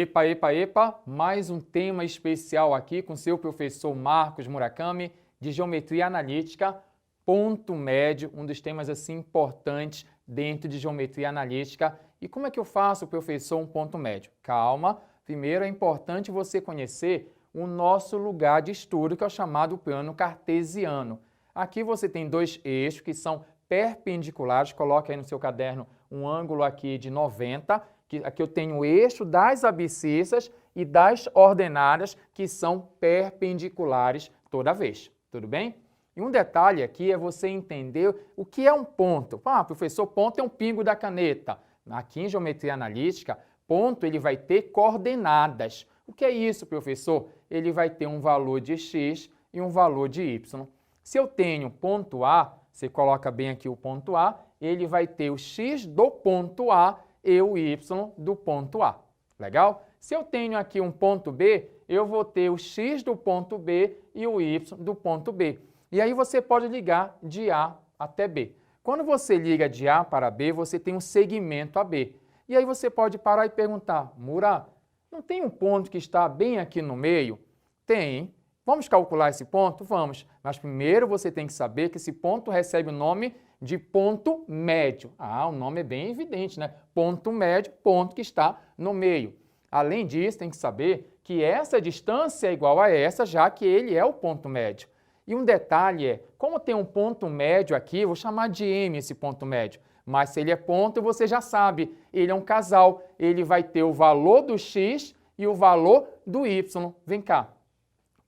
Epa, epa, epa! Mais um tema especial aqui com seu professor Marcos Murakami, de Geometria Analítica, ponto médio, um dos temas assim importantes dentro de Geometria Analítica. E como é que eu faço, professor, um ponto médio? Calma, primeiro é importante você conhecer o nosso lugar de estudo, que é o chamado plano cartesiano. Aqui você tem dois eixos que são perpendiculares, coloque aí no seu caderno um ângulo aqui de 90, aqui eu tenho o eixo das abscissas e das ordenadas que são perpendiculares toda vez, tudo bem? E um detalhe aqui é você entender o que é um ponto. Ah, professor, ponto é um pingo da caneta. Aqui em Geometria Analítica, ponto ele vai ter coordenadas. O que é isso, professor? Ele vai ter um valor de x e um valor de y. Se eu tenho ponto A, você coloca bem aqui o ponto A, ele vai ter o x do ponto A e o y do ponto A. Legal? Se eu tenho aqui um ponto B, eu vou ter o x do ponto B e o y do ponto B. E aí você pode ligar de A até B. Quando você liga de A para B, você tem um segmento AB. E aí você pode parar e perguntar, Mura, não tem um ponto que está bem aqui no meio? Tem. Vamos calcular esse ponto? Vamos. Mas primeiro você tem que saber que esse ponto recebe o nome de ponto médio. Ah, o nome é bem evidente, né? Ponto médio, ponto que está no meio. Além disso, tem que saber que essa distância é igual a essa, já que ele é o ponto médio. E um detalhe é, como tem um ponto médio aqui, eu vou chamar de M esse ponto médio. Mas se ele é ponto, você já sabe, ele é um casal. Ele vai ter o valor do x e o valor do y. Vem cá.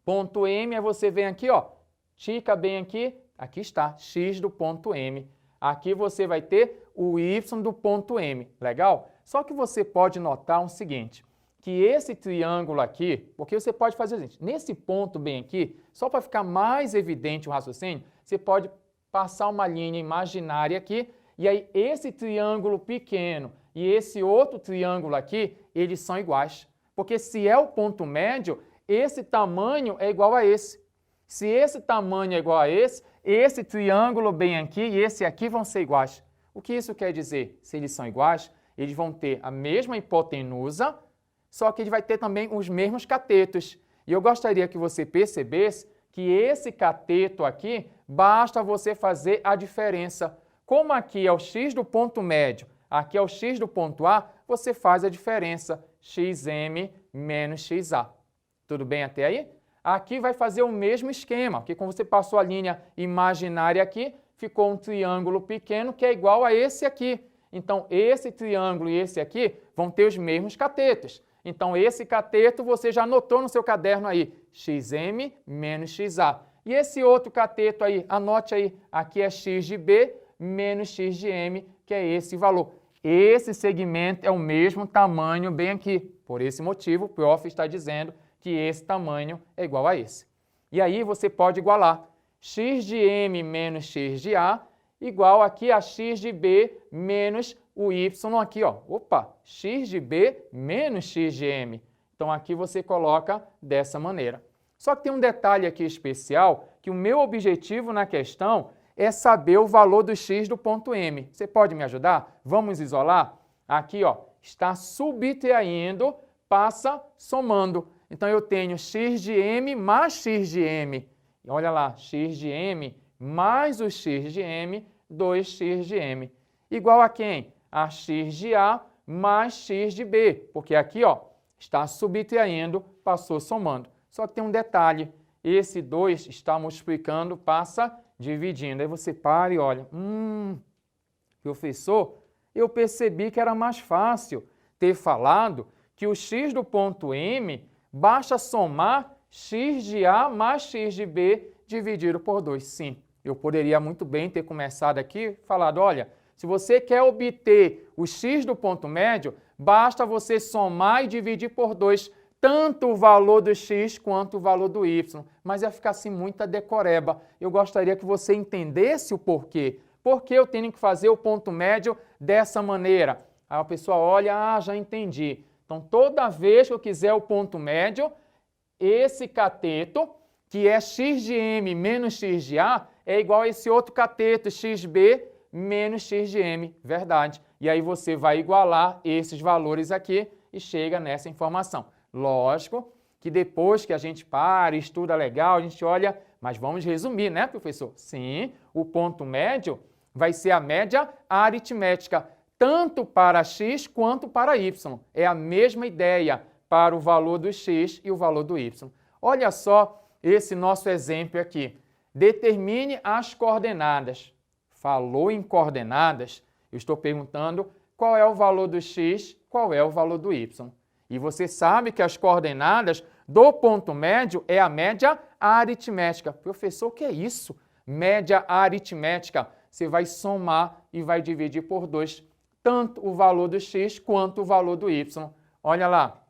Ponto M, aí você vem aqui, ó, tica bem aqui, aqui está, x do ponto M. Aqui você vai ter o y do ponto M, legal? Só que você pode notar o seguinte, que esse triângulo aqui, porque você pode fazer o seguinte, nesse ponto bem aqui, só para ficar mais evidente o raciocínio, você pode passar uma linha imaginária aqui, e aí esse triângulo pequeno e esse outro triângulo aqui, eles são iguais. Porque se é o ponto médio, esse tamanho é igual a esse. Se esse tamanho é igual a esse triângulo bem aqui e esse aqui vão ser iguais. O que isso quer dizer? Se eles são iguais, eles vão ter a mesma hipotenusa, só que ele vai ter também os mesmos catetos. E eu gostaria que você percebesse que esse cateto aqui, basta você fazer a diferença. Como aqui é o x do ponto médio, aqui é o x do ponto A, você faz a diferença, xm menos xa. Tudo bem até aí? Aqui vai fazer o mesmo esquema, porque quando você passou a linha imaginária aqui, ficou um triângulo pequeno que é igual a esse aqui. Então, esse triângulo e esse aqui vão ter os mesmos catetos. Então, esse cateto você já anotou no seu caderno aí, xm menos xa. E esse outro cateto aí, anote aí, aqui é x de b menos x de m, que é esse valor. Esse segmento é o mesmo tamanho bem aqui. Por esse motivo, o prof está dizendo que esse tamanho é igual a esse. E aí você pode igualar x de m menos x de a igual aqui a x de b menos o y aqui, ó. Opa, x de b menos x de m. Então aqui você coloca dessa maneira. Só que tem um detalhe aqui especial, que o meu objetivo na questão é saber o valor do x do ponto M. Você pode me ajudar? Vamos isolar? Aqui, ó, está subtraindo, passa somando. Então, eu tenho x de m mais x de m. E olha lá, x de m mais o x de m, 2x de m. Igual a quem? A x de a mais x de b. Porque aqui, ó, está subtraindo, passou somando. Só que tem um detalhe. Esse 2 está multiplicando, passa dividindo. Aí você para e olha, professor, eu percebi que era mais fácil ter falado que o x do ponto M basta somar x de A mais x de B dividido por 2. Sim, eu poderia muito bem ter começado aqui e falado, olha, se você quer obter o x do ponto médio, basta você somar e dividir por 2, tanto o valor do x quanto o valor do y. Mas ia ficar assim muita decoreba. Eu gostaria que você entendesse o porquê. Por que eu tenho que fazer o ponto médio dessa maneira? Aí a pessoa olha, já entendi. Então, toda vez que eu quiser o ponto médio, esse cateto, que é x de m menos x de a, é igual a esse outro cateto, xb menos x de m. Verdade. E aí você vai igualar esses valores aqui e chega nessa informação. Lógico que depois que a gente para, estuda legal, a gente olha, mas vamos resumir, né, professor? Sim, o ponto médio vai ser a média aritmética, tanto para x quanto para y. É a mesma ideia para o valor do x e o valor do y. Olha só esse nosso exemplo aqui. Determine as coordenadas. Falou em coordenadas, eu estou perguntando qual é o valor do x, qual é o valor do y. E você sabe que as coordenadas do ponto médio é a média aritmética. Professor, o que é isso? Média aritmética. Você vai somar e vai dividir por 2, tanto o valor do x quanto o valor do y. Olha lá,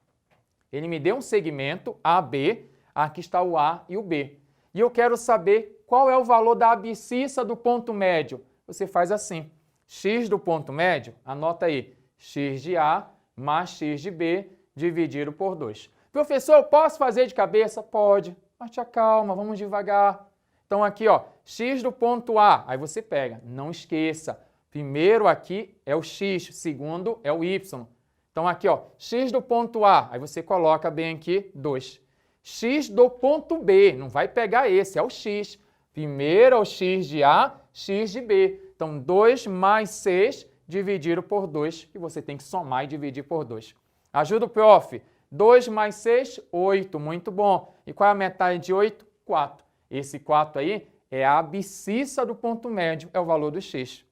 ele me deu um segmento AB, aqui está o A e o B. E eu quero saber qual é o valor da abscissa do ponto médio. Você faz assim, x do ponto médio, anota aí, x de A mais x de B dividido por 2. Professor, eu posso fazer de cabeça? Pode, mas te acalma, vamos devagar. Então aqui, ó, x do ponto A, aí você pega, não esqueça, primeiro aqui é o x, segundo é o y. Então aqui, ó, x do ponto A, aí você coloca bem aqui 2. X do ponto B, não vai pegar esse, é o x. Primeiro é o x de A, x de B. Então 2 mais 6 dividido por 2, que você tem que somar e dividir por 2. Ajuda o prof. 2 mais 6, 8, muito bom. E qual é a metade de 8? 4. Esse 4 aí é a abscissa do ponto médio, é o valor do x.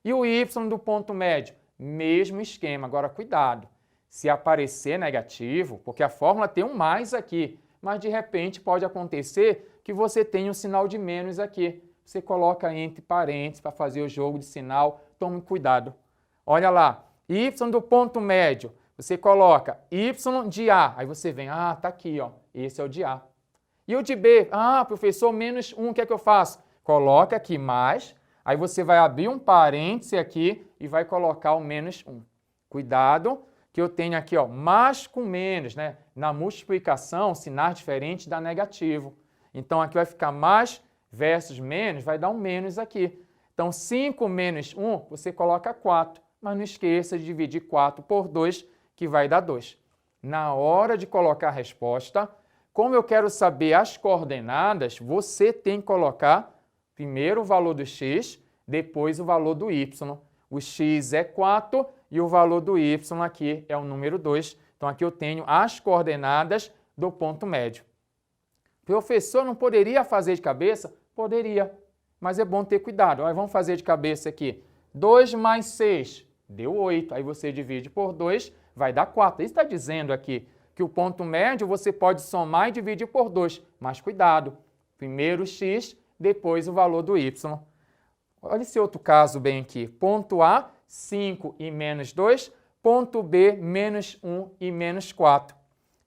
E o y do ponto médio? Mesmo esquema. Agora, cuidado. Se aparecer negativo, porque a fórmula tem um mais aqui, mas de repente pode acontecer que você tenha um sinal de menos aqui. Você coloca entre parênteses para fazer o jogo de sinal. Tome cuidado. Olha lá, y do ponto médio. Você coloca y de A, aí você vem, tá aqui, ó, esse é o de A. E o de B, professor, menos 1, o que é que eu faço? Coloca aqui mais, aí você vai abrir um parêntese aqui e vai colocar o menos 1. Cuidado, que eu tenho aqui, ó, mais com menos, né? Na multiplicação, sinais diferentes dá negativo. Então, aqui vai ficar mais versus menos, vai dar um menos aqui. Então, 5 menos 1, você coloca 4, mas não esqueça de dividir 4 por 2, que vai dar 2. Na hora de colocar a resposta, como eu quero saber as coordenadas, você tem que colocar primeiro o valor do x, depois o valor do y. O x é 4 e o valor do y aqui é o número 2. Então, aqui eu tenho as coordenadas do ponto médio. Professor, não poderia fazer de cabeça? Poderia, mas é bom ter cuidado. Olha, vamos fazer de cabeça aqui. 2 mais 6 deu 8. Aí você divide por 2, vai dar 4. Isso está dizendo aqui que o ponto médio você pode somar e dividir por 2. Mas cuidado, primeiro o x, depois o valor do y. Olha esse outro caso bem aqui. Ponto A, 5 e menos 2. Ponto B, menos 1 e menos 4.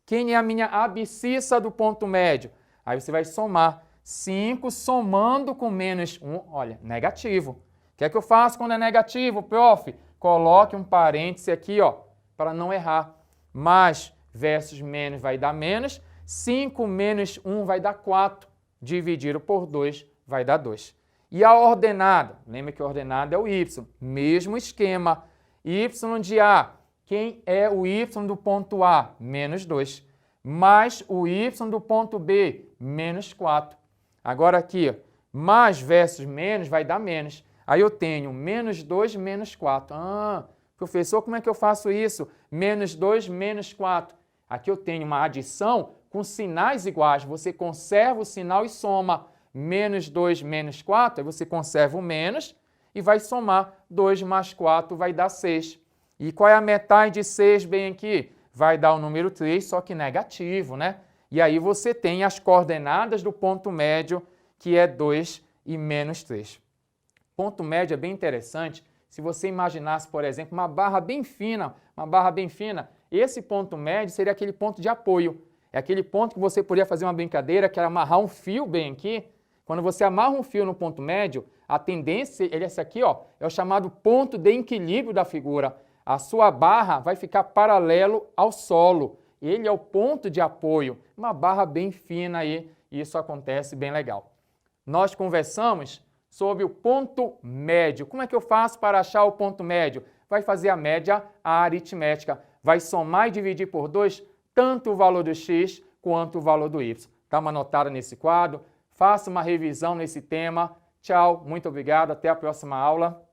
Quem é a minha abscissa do ponto médio? Aí você vai somar 5 somando com menos 1. Olha, negativo. O que é que eu faço quando é negativo, prof? Coloque um parêntese aqui, ó, para não errar. Mais versus menos vai dar menos. 5 menos 1 vai dar 4. Dividido por 2 vai dar 2. E a ordenada? Lembra que a ordenada é o y. Mesmo esquema. Y de A. Quem é o y do ponto A? Menos 2. Mais o y do ponto B? Menos 4. Agora aqui, mais versus menos vai dar menos. Aí eu tenho menos 2 menos 4. Professor, como é que eu faço isso? Menos 2 menos 4. Aqui eu tenho uma adição com sinais iguais. Você conserva o sinal e soma. Menos 2 menos 4, aí você conserva o menos e vai somar. 2 mais 4 vai dar 6. E qual é a metade de 6 bem aqui? Vai dar o número 3, só que negativo, né? E aí você tem as coordenadas do ponto médio, que é 2 e menos 3. Ponto médio é bem interessante. Se você imaginasse, por exemplo, uma barra bem fina, esse ponto médio seria aquele ponto de apoio. É aquele ponto que você poderia fazer uma brincadeira, que era amarrar um fio bem aqui. Quando você amarra um fio no ponto médio, a tendência, esse aqui, ó, é o chamado ponto de equilíbrio da figura. A sua barra vai ficar paralelo ao solo. Ele é o ponto de apoio. Uma barra bem fina aí, e isso acontece bem legal. Nós conversamos sobre o ponto médio. Como é que eu faço para achar o ponto médio? Vai fazer a média aritmética. vai somar e dividir por 2 tanto o valor do x quanto o valor do y. Dá uma anotada nesse quadro, faça uma revisão nesse tema. Tchau, muito obrigado, até a próxima aula.